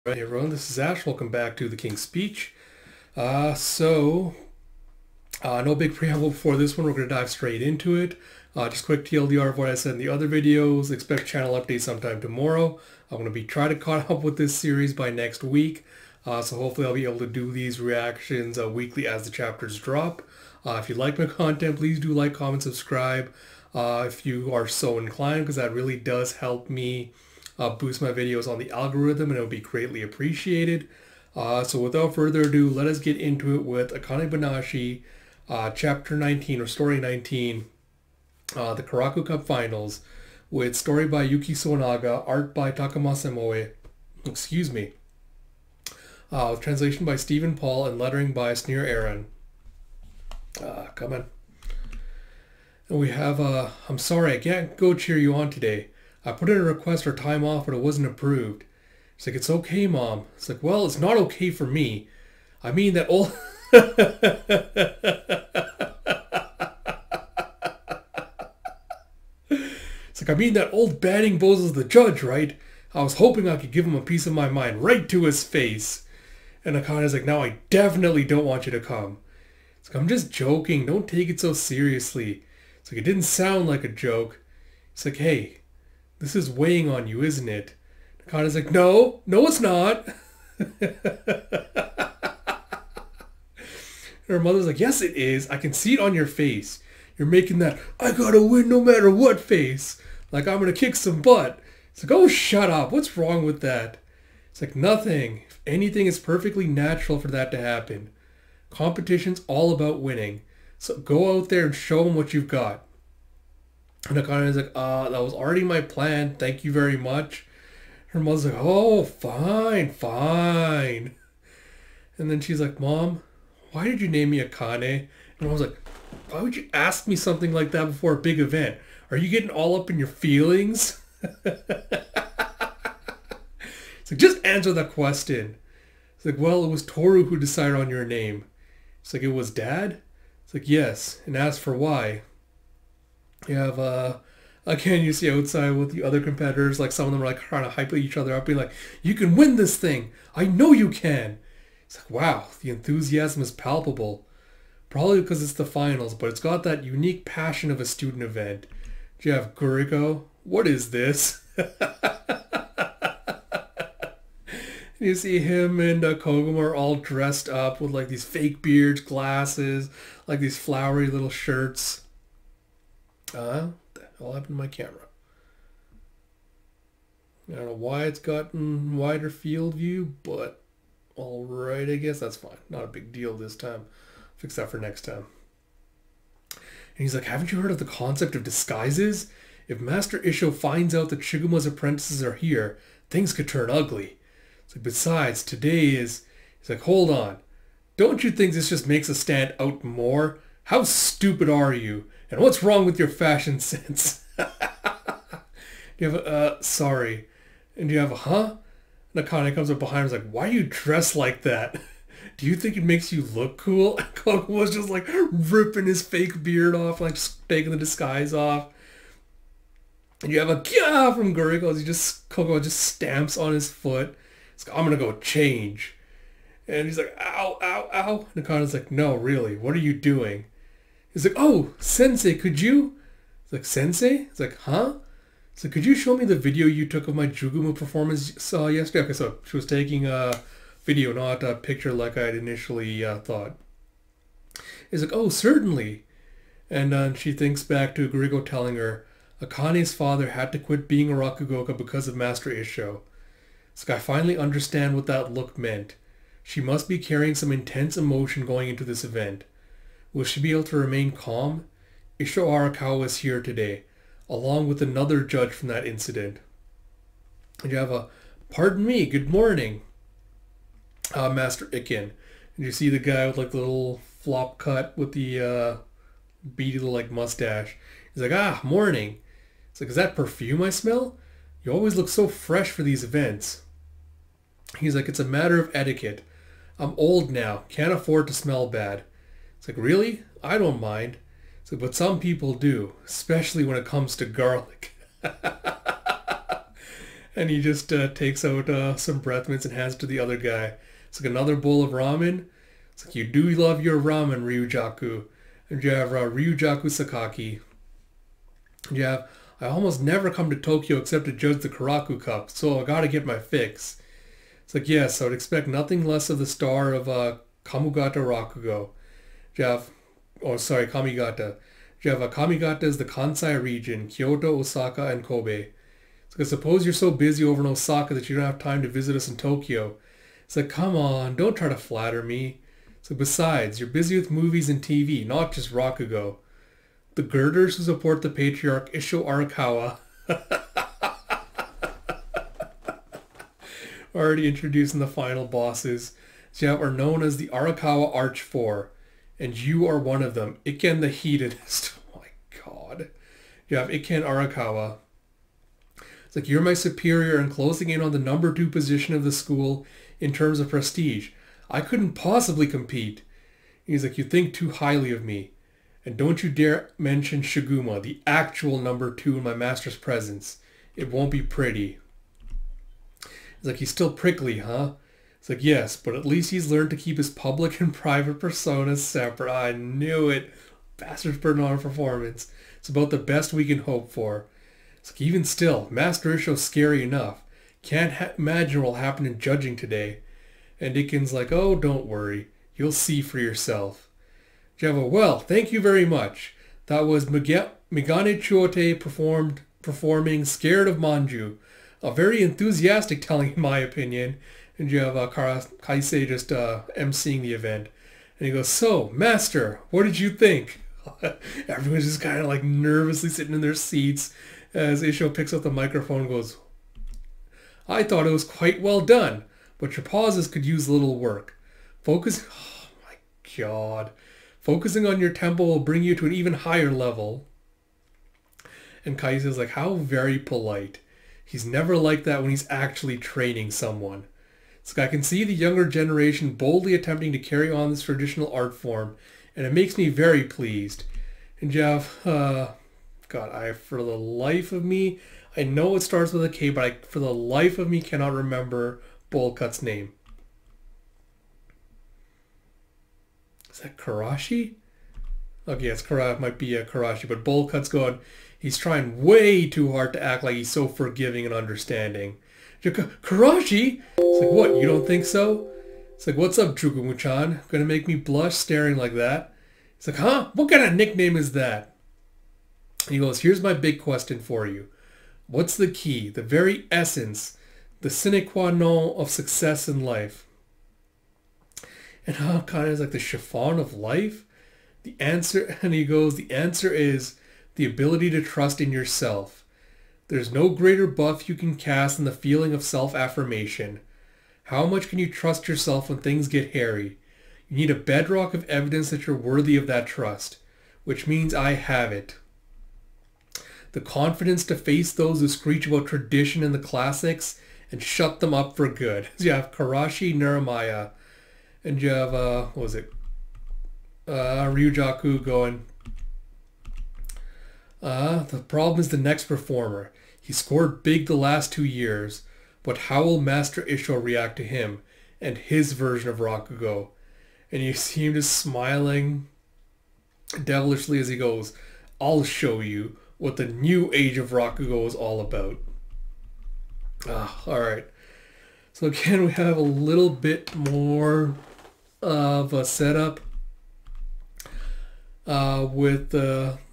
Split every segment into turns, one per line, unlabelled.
Hey everyone, this is Ash. Welcome back to The King's Speech. No big preamble before this one. We're going to dive straight into it. Just quick TLDR of what I said in the other videos. Expect channel updates sometime tomorrow. I'm going to be trying to caught up with this series by next week. So hopefully I'll be able to do these reactions weekly as the chapters drop. If you like my content, please do like, comment, subscribe if you are so inclined, because that really does help me boost my videos on the algorithm, and it would be greatly appreciated. So without further ado, let us get into it with Akane-Banashi, Chapter 19 or Story 19, the Karaku Cup Finals, with story by Yuki Sonaga, art by Takamasa Moe, excuse me, with translation by Stephen Paul and lettering by Sneer Aaron. Come on. And we have, I'm sorry, I can't go cheer you on today. I put in a request for time off, but it wasn't approved. She's like, it's okay, Mom. It's like, well, it's not okay for me. I mean that old... It's like, I mean that old batting bozo's the judge, right? I was hoping I could give him a piece of my mind right to his face. And Akane's like, now I definitely don't want you to come. It's like, I'm just joking. Don't take it so seriously. It's like, it didn't sound like a joke. It's like, hey, this is weighing on you, isn't it? Akane's like, no, it's not. Her mother's like, yes, it is. I can see it on your face. You're making that, I gotta win no matter what face. Like, I'm gonna kick some butt. It's like, oh, shut up. What's wrong with that? It's like, nothing. If anything, it's perfectly natural for that to happen. Competition's all about winning. So go out there and show them what you've got. And Akane's like, that was already my plan. Thank you very much. Her mother's like, oh, fine. And then she's like, Mom, why did you name me Akane? And I was like, why would you ask me something like that before a big event? Are you getting all up in your feelings? It's like, just answer that question. It's like, well, it was Toru who decided on your name. It's like, it was Dad? It's like, yes. And asked for why. You have, again, you see outside with the other competitors, like some of them are like trying to hype each other up, being like, you can win this thing. I know you can. It's like, wow, the enthusiasm is palpable. Probably because it's the finals, but it's got that unique passion of a student event. Do you have Guriko? What is this? You see him and Koguma are all dressed up with like these fake beards, glasses, like these flowery little shirts. What the hell happened to my camera? I don't know why it's gotten wider field view, but alright, I guess that's fine. Not a big deal this time. Fix that for next time. And he's like, haven't you heard of the concept of disguises? If Master Isho finds out that Shiguma's apprentices are here, things could turn ugly. It's like, besides, today is... He's like, hold on. Don't you think this just makes us stand out more? How stupid are you? And what's wrong with your fashion sense? You have a, sorry. And you have a, huh? And Akane comes up behind him and is like, why are you dressed like that? Do you think it makes you look cool? And Koguma was just like ripping his fake beard off, like just taking the disguise off. And you have a kya from Guriko as Koguma just stamps on his foot. He's like, I'm gonna go change. And he's like, ow, ow, ow. And Akane's like, no, really, what are you doing? He's like, oh, Sensei, could you? He's like, Sensei? He's like, huh? He's like, could you show me the video you took of my Jugumu performance yesterday? Okay, so she was taking a video, not a picture like I had initially thought. He's like, oh, certainly. And she thinks back to Gurigo telling her, Akane's father had to quit being a Rakugoka because of Master Isho. It's like, I finally understand what that look meant. She must be carrying some intense emotion going into this event. Will she be able to remain calm? Isho Arakawa is here today, along with another judge from that incident. And you have a, pardon me, good morning, Master Iken. And you see the guy with like the little flop cut with the beady little like mustache. He's like, ah, morning. It's like, is that perfume I smell? You always look so fresh for these events. He's like, it's a matter of etiquette. I'm old now, can't afford to smell bad. It's like, really? I don't mind. It's like, but some people do, especially when it comes to garlic. And he just takes out some breath mints and hands it to the other guy. It's like another bowl of ramen. It's like, you do love your ramen, Ryujaku. And you have Ryujaku Sakaki. And you have, I almost never come to Tokyo except to judge the Karaku Cup, so I gotta get my fix. It's like, yes, I would expect nothing less of the star of Kamigata Rakugo. You have, Kamigata. You have Kamigata is the Kansai region, Kyoto, Osaka, and Kobe. It's like, I suppose you're so busy over in Osaka that you don't have time to visit us in Tokyo. It's like, come on, don't try to flatter me. So besides, you're busy with movies and TV, not just Rakugo. The girders who support the patriarch Isho Arakawa already introducing the final bosses. So are known as the Arakawa Arch 4. And you are one of them. Iken the Heathenist. Oh my god. You have Iken Arakawa. It's like, you're my superior and closing in on the number 2 position of the school in terms of prestige. I couldn't possibly compete. He's like, you think too highly of me. And don't you dare mention Shiguma, the actual number 2 in my master's presence. It won't be pretty. It's like, he's still prickly, huh? It's like, yes, but at least he's learned to keep his public and private personas separate. I knew it. Bastard's putting on a performance. It's about the best we can hope for. It's like, even still, Master Isho's scary enough. Can't imagine what will happen in judging today. And Iken's like, oh, don't worry. You'll see for yourself. Java, well, thank you very much. That was Megane Chuote performing Scared of Manju. A very enthusiastic telling, in my opinion. And you have Kaisei just emceeing the event. And he goes, so, Master, what did you think? Everyone's just kind of like nervously sitting in their seats as Isho picks up the microphone and goes, I thought it was quite well done, but your pauses could use a little work. Oh my god. Focusing on your tempo will bring you to an even higher level. And Kaisei's like, how very polite. He's never like that when he's actually training someone. So I can see the younger generation boldly attempting to carry on this traditional art form, and it makes me very pleased. And Jeff, God, for the life of me, I know it starts with a K, but I, for the life of me, cannot remember Bowl-Cut's name. Is that Karashi? Okay, it's Karashi. It might be Karashi, but Bowl-Cut's going, he's trying way too hard to act like he's so forgiving and understanding. Karashi? It's like, what, you don't think so? It's like, what's up, Jugumu-chan? Gonna make me blush staring like that? It's like, huh? What kind of nickname is that? And he goes, here's my big question for you. What's the key, the very essence, the sine qua non of success in life? And Akane is like, the chiffon of life? The answer, and he goes, the answer is the ability to trust in yourself. There's no greater buff you can cast than the feeling of self-affirmation. How much can you trust yourself when things get hairy? You need a bedrock of evidence that you're worthy of that trust, which means I have it. The confidence to face those who screech about tradition and the classics and shut them up for good. You have Karashi Naramaya, and you have, what was it? Ryujaku going, the problem is the next performer. He scored big the last 2 years, but how will Master Isho react to him and his version of Rakugo? And you see him just smiling devilishly as he goes, I'll show you what the new age of Rakugo is all about. Alright. So again, we have a little bit more of a setup with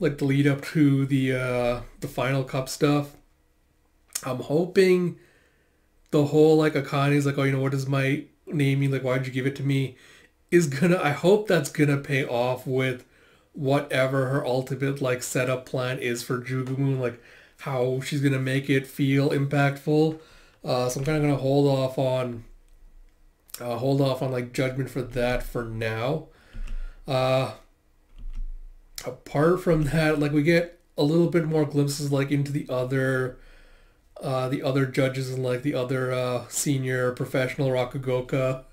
like the lead up to the final cup stuff. I'm hoping the whole like Akane's like, oh, you know, what is my naming? Like, why'd you give it to me? Is gonna, I hope that's gonna pay off with whatever her ultimate like setup plan is for Jugumu, like how she's gonna make it feel impactful. So I'm kind of gonna hold off on like judgment for that for now. Apart from that, like we get a little bit more glimpses like into the other judges and like the other senior professional Rakugoka.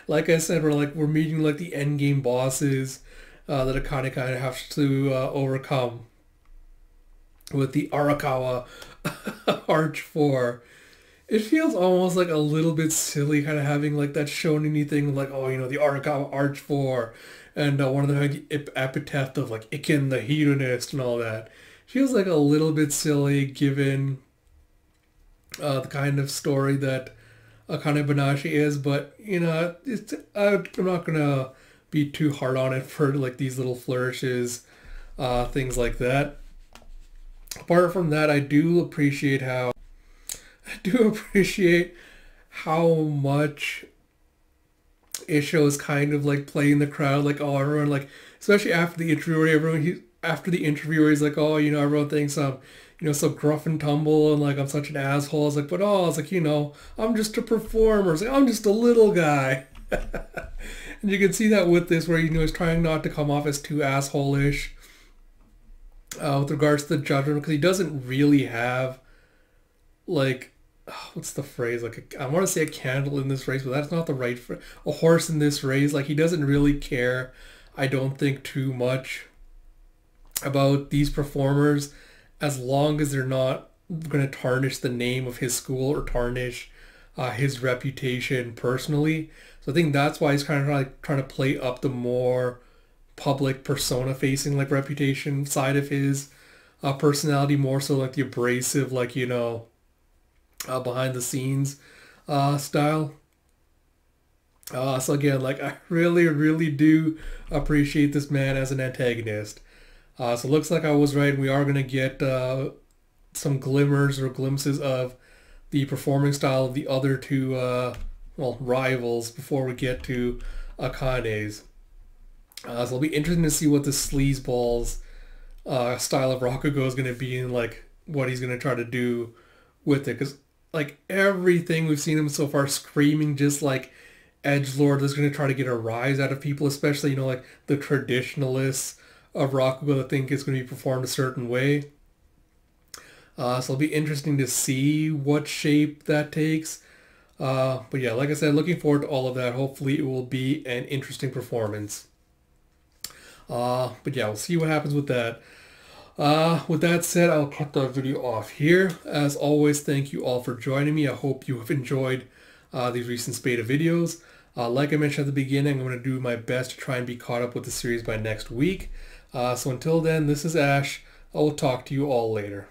Like I said, we're meeting like the end game bosses that Akane kind of has to overcome with the Arakawa Arch 4. it feels almost like a little bit silly, kind of having like that shonen-y thing, like, oh, you know, the Arakawa Arch 4, and one of them had the epitaph of like Iken the Hedonist and all that. Feels like a little bit silly given the kind of story that Akane-Banashi is, but you know, I'm not gonna be too hard on it for like these little flourishes, things like that. Apart from that, I do appreciate how much it shows kind of like playing the crowd, like, oh, everyone, like, especially after the interview where after the interview where he's like, oh, you know, everyone thinks I'm, you know, so gruff and tumble and like I'm such an asshole. I was like, but oh, I was like, you know, I'm just a performer. It's like, I'm just a little guy. And you can see that with this where, you know, he's trying not to come off as too asshole-ish with regards to the judgment, because he doesn't really have like, what's the phrase, like I want to say a candle in this race, but that's not the right phrase. A horse in this race. Like, he doesn't really care, I don't think, too much about these performers, as long as they're not going to tarnish the name of his school or tarnish his reputation personally. So I think that's why he's kind of like trying to play up the more public persona facing like reputation side of his personality, more so like the abrasive, like, you know, behind the scenes style. So again, like, I really, really do appreciate this man as an antagonist. So it looks like I was right. We are going to get some glimmers or glimpses of the performing style of the other two, well, rivals before we get to Akane's. So it'll be interesting to see what the sleazeballs style of Rakugo is going to be, and like what he's going to try to do with it. Because like everything we've seen him so far screaming just like edgelord that's going to try to get a rise out of people, especially, you know, like the traditionalists of Rakugo that think it's going to be performed a certain way. So it'll be interesting to see what shape that takes. But yeah, like I said, looking forward to all of that. Hopefully it will be an interesting performance. But yeah, we'll see what happens with that. With that said, I'll cut the video off here. As always, thank you all for joining me. I hope you have enjoyed these recent spate of videos. Like I mentioned at the beginning, I'm going to do my best to try and be caught up with the series by next week. So until then, this is Ash. I will talk to you all later.